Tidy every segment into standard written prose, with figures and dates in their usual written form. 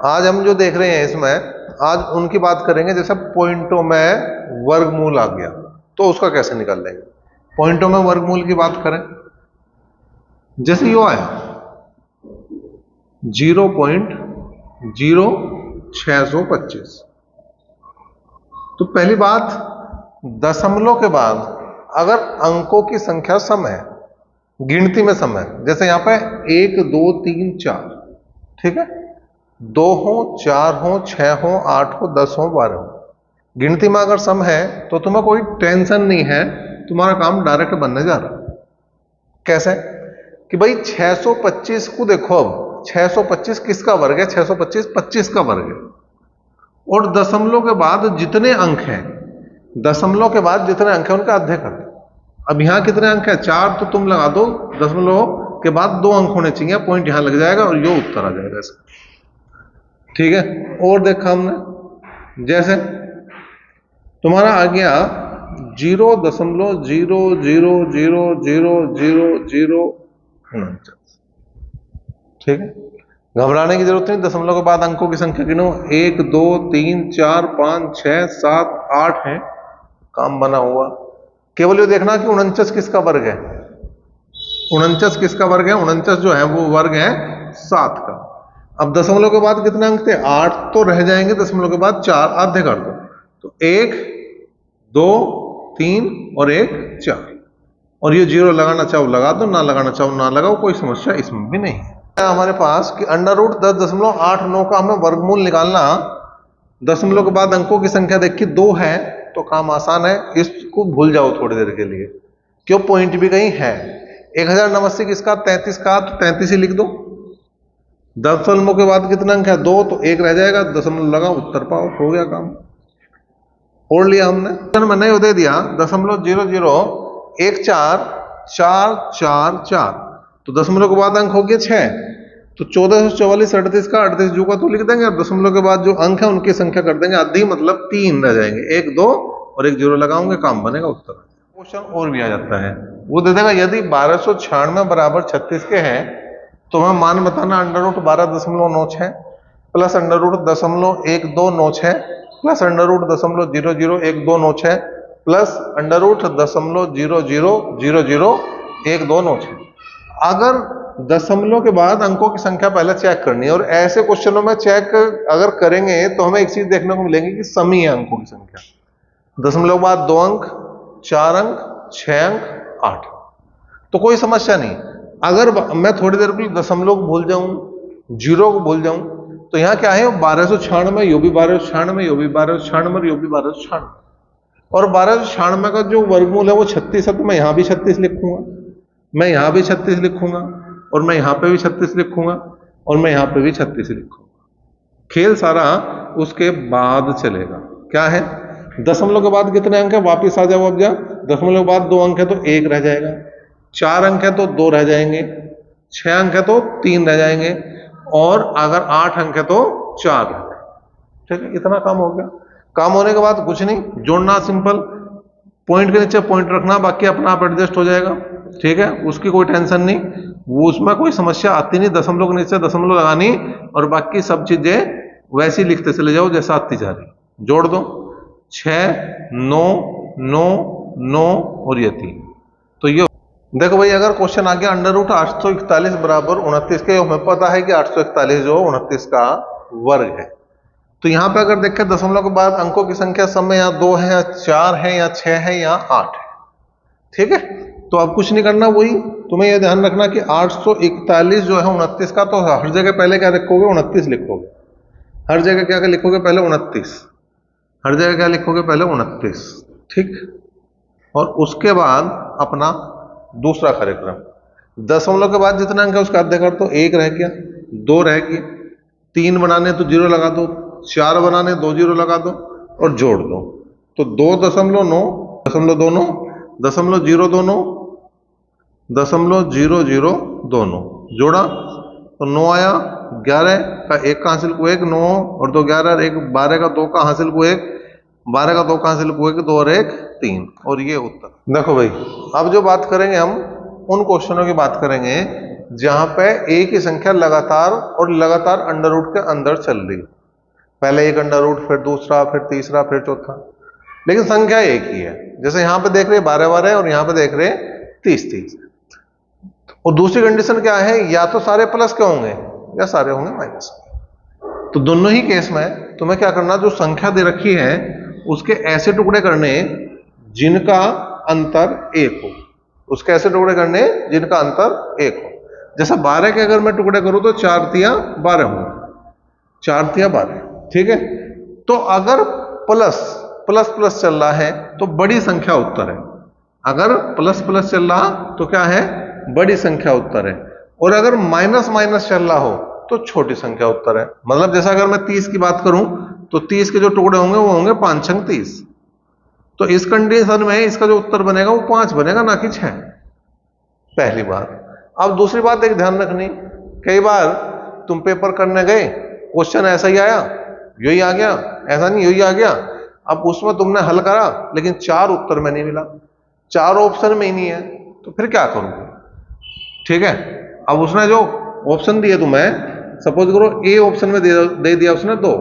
आज हम जो देख रहे हैं इसमें, आज उनकी बात करेंगे जैसे पॉइंटों में वर्गमूल आ गया तो उसका कैसे निकाल लेंगे। पॉइंटों में वर्गमूल की बात करें, जैसे यो आया 0.0625, तो पहली बात, दशमलव के बाद अगर अंकों की संख्या सम है, गिनती में सम है, जैसे यहां पे 1 2 3 4, ठीक है, 2 हो 4 हो 6 हो 8 हो 10 हो 12 हो, गिनती में अगर सम है तो तुम्हें कोई टेंशन नहीं है, तुम्हारा काम डायरेक्ट बनने जा रहा है। कैसे कि भाई 625 को देखो, अब 625 किसका वर्ग है? 625 25 का वर्ग है, और दशमलव के बाद जितने अंक हैं, दशमलव के बाद जितने अंक हैं उनका अध्यय कर दो। अब यहां कितने अंक है? 4, तो तुम लगा दो दशमलव के बाद 2 अंक होने चाहिए, पॉइंट यहां लग जाएगा और ये उत्तर आ जाएगा इसका, ठीक है। और देखा हमने, जैसे तुम्हारा आ गया 0.000000049, ठीक है, घबराने की जरूरत नहीं, दशमलव के बाद अंकों की संख्या गिनो, 1 2 3 4 5 6 7 8 है, काम बना हुआ। केवल ये देखना कि 49 किसका वर्ग है, 49 किसका वर्ग है, 49 जो है वो वर्ग है 7 का। अब दशमलव के बाद कितने अंक थे? 8 तो रह जाएंगे, दशमलव के बाद 4, आधे कर दो, तो 1 2 3 और 1 4, और ये 0 लगाना चाहो लगा दो, ना लगाना चाहो ना लगाओ, कोई समस्या इसमें भी नहीं है। हमारे पास कि √10.89 का हमें वर्गमूल निकालना, दशमलव के बाद अंकों की संख्या देखिए 2 है, तो काम आसान है, इसको भूल जाओ थोड़ी देर के लिए, क्यों पॉइंट भी कहीं है। 1089 किसका? 33 का, तो 33 ही लिख दो। दशमलव के बाद कितना अंक है? 2, तो 1 रह जाएगा, दशमलव लगा, उत्तर पाओ, हो गया काम, ओढ़ लिया हमने। मैंने ये दे दिया 0.00144444, तो दशमलव के बाद अंक हो गया 6, तो 1444 38 का 38 जू का तो लिख देंगे, और दशमलव के बाद जो अंक है उनकी संख्या कर देंगे आधी, मतलब 3 रह जाएंगे, 1 2 और 1 0 लगाओगे, काम बनेगा, उत्तर। क्वेश्चन और भी आ जाता है, वो दे देगा यदि 1296 बराबर 36 के हैं तो हमें मान बताना, √12.96 प्लस √10.1296 प्लस √10.001296 प्लस √10.00001296। अगर दशमलव के बाद अंकों की संख्या पहले चेक करनी है, और ऐसे क्वेश्चनों में चेक अगर करेंगे तो हमें एक चीज देखने को मिलेगी कि सम ही है अंकों की संख्या। दशमलव के बाद 2 अंक 4 अंक 6 अंक 8, तो कोई समस्या नहीं। अगर मैं थोड़ी देर के लिए दशमलव को भूल जाऊं, 0 को भूल जाऊं, तो यहां क्या है? 1296, यो भी 1296, यो भी 1296, यो भी 1296, और 1296 का जो वर्गमूल है वो 36 है, तो मैं यहां भी 36 लिखूंगा, मैं यहां भी 36 लिखूंगा, और मैं यहां पे भी 36 लिखूंगा, और मैं यहां पे भी 36 लिखूंगा। खेल सारा उसके बाद चलेगा। क्या है? दशमलव के बाद कितने अंक है? वापिस आ जाओ, अब जा, दशमलव के बाद 2 अंक है तो 1 रह जाएगा, 4 अंक है तो 2 रह जाएंगे, 6 अंक है तो 3 रह जाएंगे, और अगर 8 अंक है तो 4 रह जाएंगे, ठीक है। इतना काम हो गया। काम होने के बाद कुछ नहीं, जोड़ना सिंपल, पॉइंट के नीचे पॉइंट रखना, बाकी अपना आप एडजस्ट हो जाएगा, ठीक है, उसकी कोई टेंशन नहीं, वो उसमें कोई समस्या आती नहीं, दशमलव के नीचे दशमलव लगानी, और बाकी सब चीजें वैसे ही लिखते चले जाओ जैसा आती जा रही। जोड़ दो, 6 9 9 9 और ये 3, तो ये देखो भाई, अगर क्वेश्चन आ गया √841 बराबर 29 के, हमें पता है कि 841 जो 29 का वर्ग है, तो यहां पे अगर देखें दशमलव के बाद अंकों की संख्या समय या 2 है या 4 है या 6 है या 8 है, ठीक है। तो अब कुछ नहीं करना, वही तुम्हें यह ध्यान रखना कि 841 जो है 29 का, तो हर जगह पहले क्या लिखोगे? 29 लिखोगे, हर जगह क्या लिखोगे? पहले 29, हर जगह क्या लिखोगे? पहले 29, ठीक। और उसके बाद अपना दूसरा कार्यक्रम, दशमलव के बाद जितना अंक है उसका अध्यय कर दो, 1 रह गया, 2 रह गया, 3 बनाने तो 0 लगा दो, 4 बनाने 2 0 लगा दो, और जोड़ दो, तो 2.9 0.29 0.029 0.002 जोड़ा तो 9 आया, 11 का 1 का हासिल को 1, 9 और 2 11, 1 12 का 2 का हासिल को 1, 12 का 2 का हासिल को 1, 2 और 1 3, और ये उत्तर। देखो भाई, अब जो बात करेंगे हम उन क्वेश्चनों की बात करेंगे जहां पे एक ही संख्या लगातार और लगातार अंडर रूट के अंदर चल रही, पहले एक अंडर रूट, फिर दूसरा, फिर तीसरा, फिर चौथा, लेकिन संख्या एक ही है। जैसे यहां पे देख रहे 12 और यहां पे देख रहे 30। और दूसरी कंडीशन क्या है, या तो सारे प्लस के होंगे या सारे होंगे माइनस। तो दोनों ही केस में तुम्हें क्या करना, जो संख्या दे रखी है उसके ऐसे टुकड़े करने जिनका अंतर एक हो, उसके ऐसे टुकड़े करने जिनका अंतर एक हो। जैसा 12 के अगर मैं टुकड़े करूं तो 4 तिया 12 होंगे, 4 तिया 12, ठीक है। तो अगर प्लस प्लस प्लस चल रहा है तो बड़ी संख्या उत्तर है, अगर प्लस प्लस चल रहा तो क्या है, बड़ी संख्या उत्तर है। और अगर माइनस माइनस चल रहा हो तो छोटी संख्या उत्तर है। मतलब जैसा अगर मैं 30 की बात करूं तो 30 के जो टुकड़े होंगे वो होंगे 5 छंग 30। तो इस कंडीशन में इसका जो उत्तर बनेगा वो 5 बनेगा, ना कि 6, पहली बात। अब दूसरी बात एक ध्यान रखनी, कई बार तुम पेपर करने गए, क्वेश्चन ऐसा ही आया, यही आ गया, ऐसा नहीं यही आ गया। अब उसमें तुमने हल करा लेकिन 4 उत्तर में नहीं मिला, 4 ऑप्शन में ही नहीं है, तो फिर क्या करोगे, ठीक है। अब उसने जो ऑप्शन दिए तुम्हें, सपोज करो ए ऑप्शन में दे दिया उसने 2,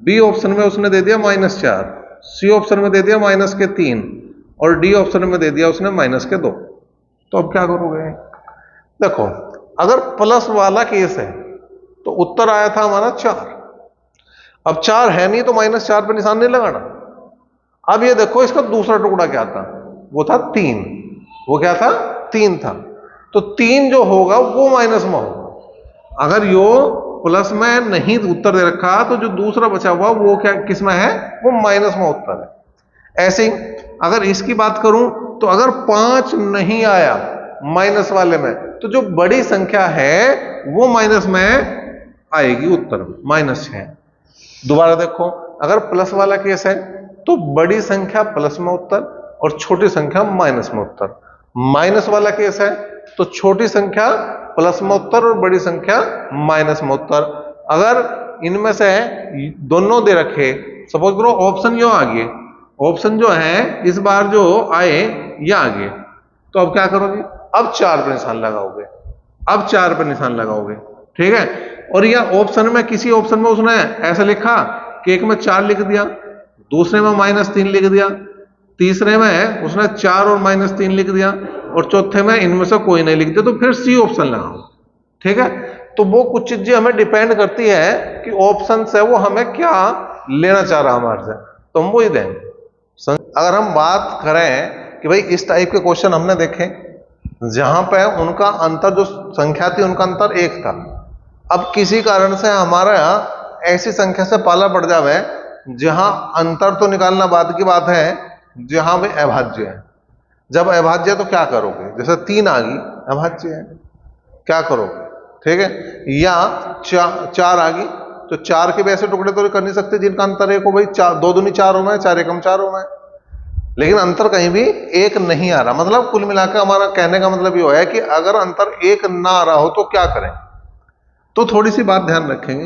बी ऑप्शन में उसने दे दिया -4, सी ऑप्शन में दे दिया -3 और डी ऑप्शन में दे दिया उसने -2। तो अब क्या करोगे, देखो अगर प्लस वाला केस है तो उत्तर आया था हमारा 4। अब 4 है नहीं तो -4 पे निशान नहीं लगाना। अब ये देखो इसका दूसरा टुकड़ा क्या था, वो था 3, वो क्या था 3 था। तो 3 जो होगा वो माइनस में होगा। अगर यो प्लस में नहीं उत्तर दे रखा तो जो दूसरा बचा हुआ वो क्या किस में है, वो माइनस में उत्तर है। ऐसे ही अगर इसकी बात करूं तो अगर 5 नहीं आया माइनस वाले में तो जो बड़ी संख्या है वो माइनस में आएगी उत्तर में, -6। दोबारा देखो, अगर प्लस वाला केस है तो बड़ी संख्या प्लस में उत्तर और छोटी संख्या माइनस में उत्तर। माइनस वाला केस है तो छोटी संख्या प्लस में उत्तर और बड़ी संख्या माइनस में उत्तर। अगर इनमें से दोनों दे रखे, सपोज करो ऑप्शन यो आ गए, ऑप्शन जो है इस बार जो आए ये आ गए, तो अब क्या करोगे, अब 4 पर निशान लगाओगे, अब 4 पर निशान लगाओगे, ठीक है। और यह ऑप्शन में किसी ऑप्शन में उसने ऐसा लिखा कि एक में 4 लिख दिया, दूसरे में -3 लिख दिया, तीसरे में उसने 4 और -3 लिख दिया और चौथे में इनमें से कोई नहीं लिख दिया, तो फिर सी ऑप्शन लगाओ, ठीक है। तो वो कुछ चीजें हमें डिपेंड करती है कि ऑप्शन से वो हमें क्या लेना चाह रहा हमारे से, तो हम वो ही देंगे। अगर हम बात करें कि भाई इस टाइप के क्वेश्चन हमने देखे जहां पे उनका अंतर जो संख्या थी उनका अंतर 1 था, अब किसी कारण से हमारा ऐसी संख्या से पाला पड़ जावे जहां अंतर तो निकालना बाद की बात है, जहां भी अभाज्य है। जब अभाज्य है तो क्या करोगे, जैसे 3 आ गई अभाज्य है, क्या करोगे, ठीक है। या 4 आ गई तो 4 के भी ऐसे टुकड़े तो कर नहीं सकते जिनका अंतर 1 हो, भाई 2 दूनी 4 होना है, 4 एकम 4 होना है, लेकिन अंतर कहीं भी 1 नहीं आ रहा। मतलब कुल मिलाकर हमारा कहने का मतलब ये है कि अगर अंतर 1 ना आ रहा हो तो क्या करें। तो थोड़ी सी बात ध्यान रखेंगे,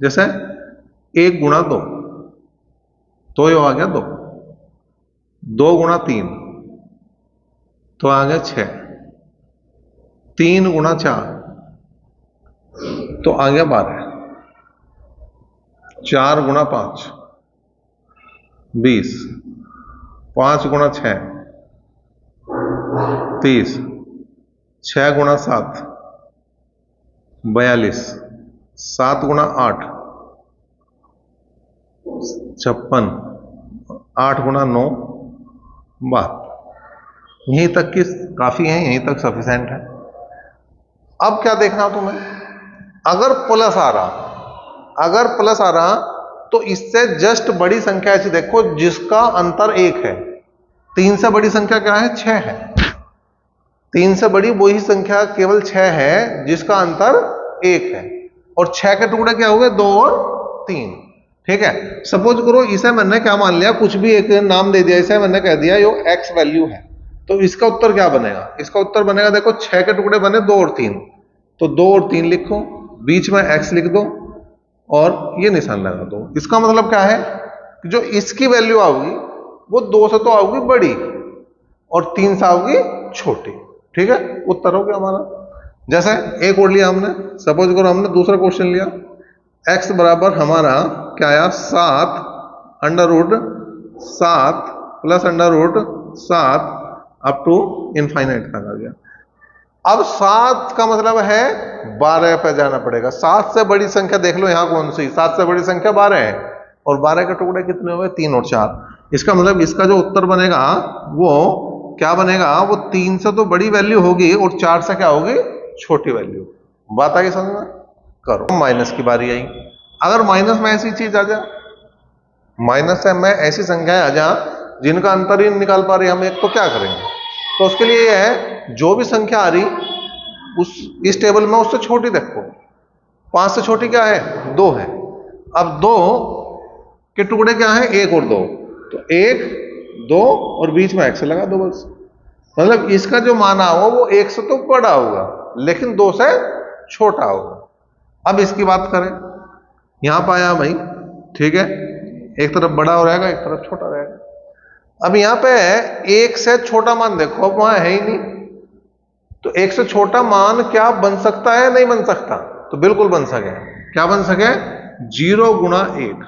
जैसे 1 गुणा 2 तो ये आ गया 2, 2 गुणा 3 तो आ गया 6, 3 गुणा 4 तो आ गया 12, 4 गुणा 5 20, 5 गुणा 6 30, 6 गुणा 7 42, 7 गुणा 8 56, 8 गुणा 9 62। यहीं तक की काफी है, यहीं तक सफिशिएंट है। अब क्या देखना तुम्हें, अगर प्लस आ रहा तो इससे जस्ट बड़ी संख्या ऐसी देखो जिसका अंतर 1 है। 3 से बड़ी संख्या क्या है, 6 है। 3 से बड़ी वही संख्या केवल 6 है जिसका अंतर 1 है, और 6 के टुकड़े क्या हो गए, 2 और 3, ठीक है। सपोज करो इसे मैंने क्या मान लिया, कुछ भी एक नाम दे दिया, इसे मैंने कह दिया यो x वैल्यू है, तो इसका उत्तर क्या बनेगा, इसका उत्तर बनेगा, देखो 6 के टुकड़े बने 2 और 3, तो 2 और 3 लिखो, बीच में x लिख दो और ये निशान लगा दो। इसका मतलब क्या है कि जो इसकी वैल्यू आओगी वो 2 से तो आओगी बड़ी और 3 से आओगी छोटी, ठीक है। उत्तर हो गया हमारा। जैसे एक और लिया हमने, सपोज करो हमने दूसरा क्वेश्चन लिया, x बराबर हमारा क्या आया 7 under root 7 plus under root 7 up to infinite तक आ गया। अब 7 का मतलब है 12 पे जाना पड़ेगा। 7 से बड़ी संख्या देख लो यहां कौन सी, 7 से बड़ी संख्या 12 है, और 12 के टुकड़े कितने हुए 3 और 4। इसका मतलब इसका जो उत्तर बनेगा वो क्या बनेगा, वो 3 से तो बड़ी वैल्यू होगी और 4 से क्या होगी, छोटी वैल्यू। बात आ गई समझ में? करो। माइनस की बारी आई। अगर माइनस में ऐसी चीज आ जा, माइनस से में ऐसी संख्याएं आ जा जिनका अंतर ही निकाल पा रहे हम एक, तो क्या करेंगे? तो उसके लिए ये है, जो भी संख्या आ रही उस इस टेबल में उससे छोटी देखो। 5 से छोटी क्या है, 2 है। अब 2 के टुकड़े क्या है, 1 और 2, तो 1 2 और बीच में x लगा दो बस। मतलब इसका जो माना होगा वो 1 से तो बड़ा होगा लेकिन 2 से छोटा होगा। अब इसकी बात करें, यहां पाया भाई, ठीक है, एक तरफ बड़ा हो रहेगा एक तरफ छोटा रहेगा। अब यहां पे 1 से छोटा मान देखो, अब वहां है ही नहीं, तो 1 से छोटा मान क्या बन सकता है, नहीं बन सकता? तो बिल्कुल बन सके। क्या बन सके? 0 गुणा 1।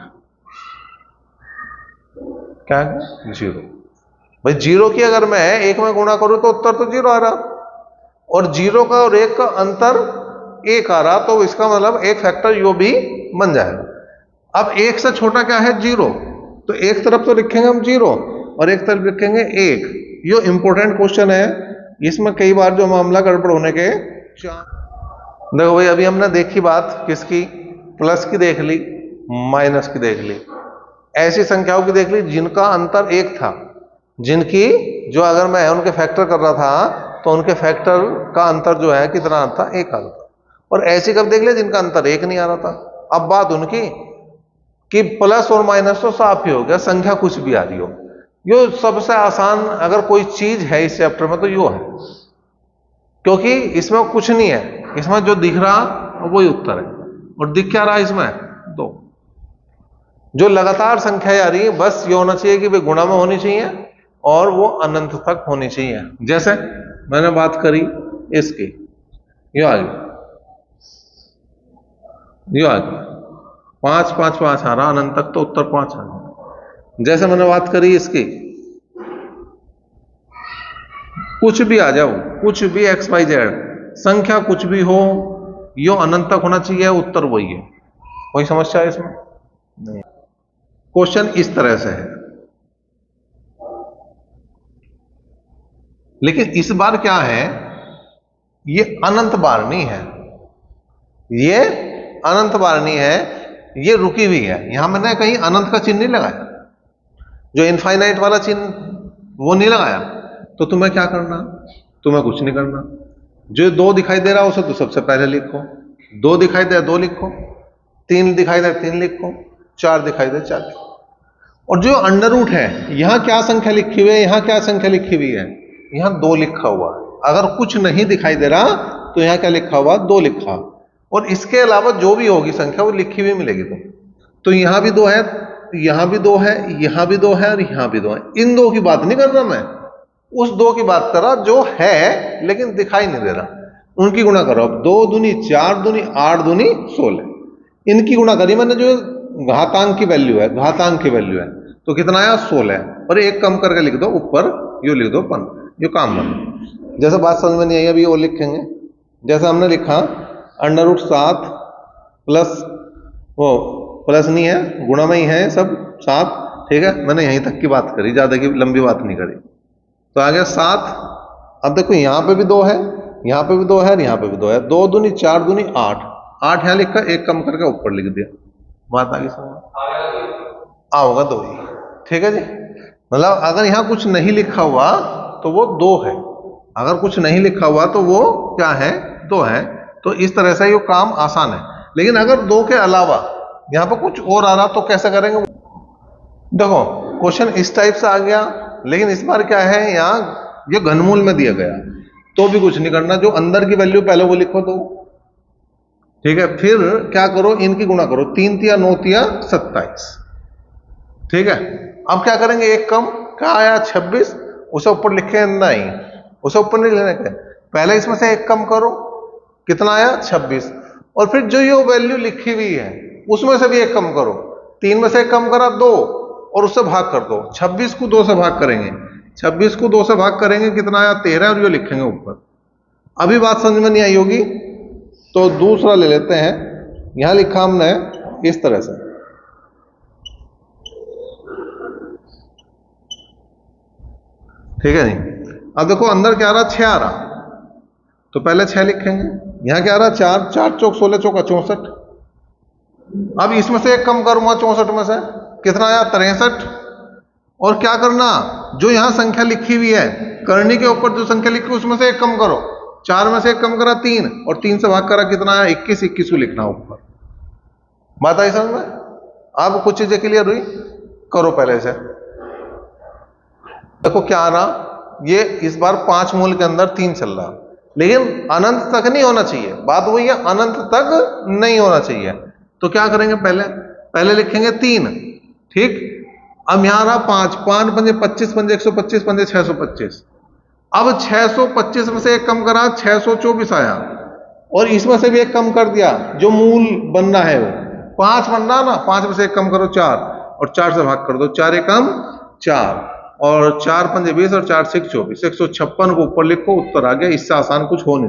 क्या है? 0। भाई 0 की अगर मैं 1 में गुणा करूं तो उत्तर तो 0 आ रहा, और 0 का और 1 का अंतर 1 आ रहा, तो इसका मतलब एक फैक्टर यो भी बन जाएगा। अब 1 से छोटा क्या है, 0, तो एक तरफ तो लिखेंगे हम 0 और एक तरफ लिखेंगे 1। ये इंपॉर्टेंट क्वेश्चन है, इसमें कई बार जो मामला गड़बड़ होने के। देखो भाई, अभी हमने देखी बात किसकी, प्लस की देख ली, माइनस की देख ली, ऐसी संख्याओं की देख ली जिनका अंतर 1 था, जिनकी जो अगर मैं उनके फैक्टर कर रहा था तो उनके फैक्टर का अंतर जो है कितना था, 1 आ रहा था। और ऐसी कब देख लिया जिनका अंतर 1 नहीं आ रहा था। अब बात उनकी कि प्लस और माइनस तो साफ ही हो गया, संख्या कुछ भी आ रही हो। यो सबसे आसान अगर कोई चीज है इस चैप्टर में तो यो है, क्योंकि इसमें कुछ नहीं है, इसमें जो दिख रहा वही उत्तर है। और दिख क्या रहा है इसमें, 2। जो लगातार संख्या आ रही है बस ये होना चाहिए कि वे गुणा में होनी चाहिए और वो अनंत तक होनी चाहिए। जैसे मैंने बात करी इसकी, यो आ गई, यो आ गई 5 5 5 आ रहा अनंत तक, तो उत्तर 5 आ गया। जैसे मैंने बात करी इसकी, कुछ भी आ जाओ, कुछ भी एक्स वाई जेड संख्या कुछ भी हो, यो अनंत तक होना चाहिए, उत्तर वही है। कोई समस्या है इसमें? नहीं। क्वेश्चन इस तरह से है, लेकिन इस बार क्या है, ये अनंत बारनी है, ये अनंत बारनी है, ये रुकी हुई है। यहां मैंने कहीं अनंत का चिन्ह नहीं लगाया, जो इनफाइनाइट वाला चिन्ह वो नहीं लगाया। तो तुम्हें क्या करना, तुम्हें कुछ नहीं करना। जो 2 दिखाई दे रहा है उसे तो सबसे पहले लिखो, 2 दिखाई दे 2 लिखो, 3 दिखाई दे 3 लिखो, 4 दिखाई दे 4 लिखो। और जो अंडर रूट है, यहां क्या संख्या लिखी हुई है, यहां क्या संख्या लिखी हुई है, यहां 2 लिखा हुआ है। अगर कुछ नहीं दिखाई दे रहा तो यहां क्या लिखा हुआ, 2 लिखा, और इसके अलावा जो भी होगी संख्या वो लिखी हुई मिलेगी। तो यहां भी 2 है, यहां भी 2 है, यहां भी 2 है और यहां भी 2 है। इन 2 की बात नहीं कर रहा मैं, उस 2 की बात कर रहा जो है लेकिन दिखाई नहीं दे रहा, उनकी गुणा करो। अब 2 दूनी 4 दूनी 8 दूनी 16, इनकी गुणा करी मैंने, जो घातांक की वैल्यू है, घातांक की वैल्यू है, तो कितना आया 16, और एक कम करके लिख दो ऊपर, यू लिख दो 15, ये काम बना। जैसे बात समझ में नहीं आई अभी वो लिखेंगे। जैसे हमने लिखा अंडर रूट 7 प्लस, वो प्लस नहीं है, गुणा में ही है सब 7, ठीक है, मैंने यहीं तक की बात करी, ज्यादा की लंबी बात नहीं करी। तो आ गया 7। अब देखो यहां पे भी 2 है, यहां पे भी 2 है और यहां पे भी 2 है, 2 दूनी 4 दूनी 8, 8 यहां लिखा, एक कम करके ऊपर लिख दिया। बात आ गई समझ? होगा 2 ही, ठीक है जी। मतलब अगर यहां कुछ नहीं लिखा हुआ तो वो 2 है, अगर कुछ नहीं लिखा हुआ तो वो क्या है, 2 है। तो इस तरह से ये काम आसान है। लेकिन अगर 2 के अलावा यहां पर कुछ और आ रहा तो कैसे करेंगे? देखो क्वेश्चन इस टाइप से आ गया, लेकिन इस बार क्या है, यहां ये घनमूल में दिया गया, तो भी कुछ नहीं करना, जो अंदर की वैल्यू पहले वो लिखो तो ठीक है। फिर क्या करो, इनकी गुणा करो, 3 तिया 9 तिया 27, ठीक है। अब क्या करेंगे, एक कम, क्या आया 26, उसे ऊपर लिखे नहीं, उसे ऊपर नहीं लेने के, पहले इसमें से एक कम करो, कितना आया 26। और फिर जो ये वैल्यू लिखी हुई है उसमें से भी एक कम करो, 3 में से एक कम करा 2 और उससे भाग कर दो। 26 को 2 से भाग करेंगे, 26 को 2 से भाग करेंगे कितना आया 13 और जो लिखेंगे ऊपर। अभी बात समझ में नहीं आई होगी तो दूसरा ले लेते हैं। यहां लिखा हमने इस तरह से, ठीक है नहीं। अब देखो अंदर क्या आ रहा 6 आ रहा, तो पहले 6 लिखेंगे। यहां क्या आ रहा 4, 4 चौक 16 चौका 64। अब इसमें से एक कम करूंगा 64 में से, कितना आया 63। और क्या करना, जो यहां संख्या लिखी हुई है करनी के ऊपर जो संख्या लिखी उसमें से एक कम करो। 4 में से एक कम करा 3 और 3 से भाग करा कितना आया 21, 21 को लिखना ऊपर। बात आई समझ में? अब कुछ चीजें क्लियर हुई, करो पहले से। देखो क्या आ रहा, ये इस बार 5 मूल के अंदर 3 चल रहा, लेकिन अनंत तक नहीं होना चाहिए। बात वही है, अनंत तक नहीं होना चाहिए। तो क्या करेंगे, पहले लिखेंगे 3, ठीक। अब यहां रहा 5, 5 पंजे 25, पंजे 125, पंजे 625। अब 625 में से एक कम करा 624 आया, और इसमें से भी एक कम कर दिया, जो मूल बनना है वो 5 बनना ना, 5 में से एक कम करो 4 और 4 से भाग कर दो, 4 एकम 4 और 4 पंजे 20 और 4 6 24, 156 को ऊपर लिखो, उत्तर आ गया। इससे आसान कुछ हो नहीं सकता।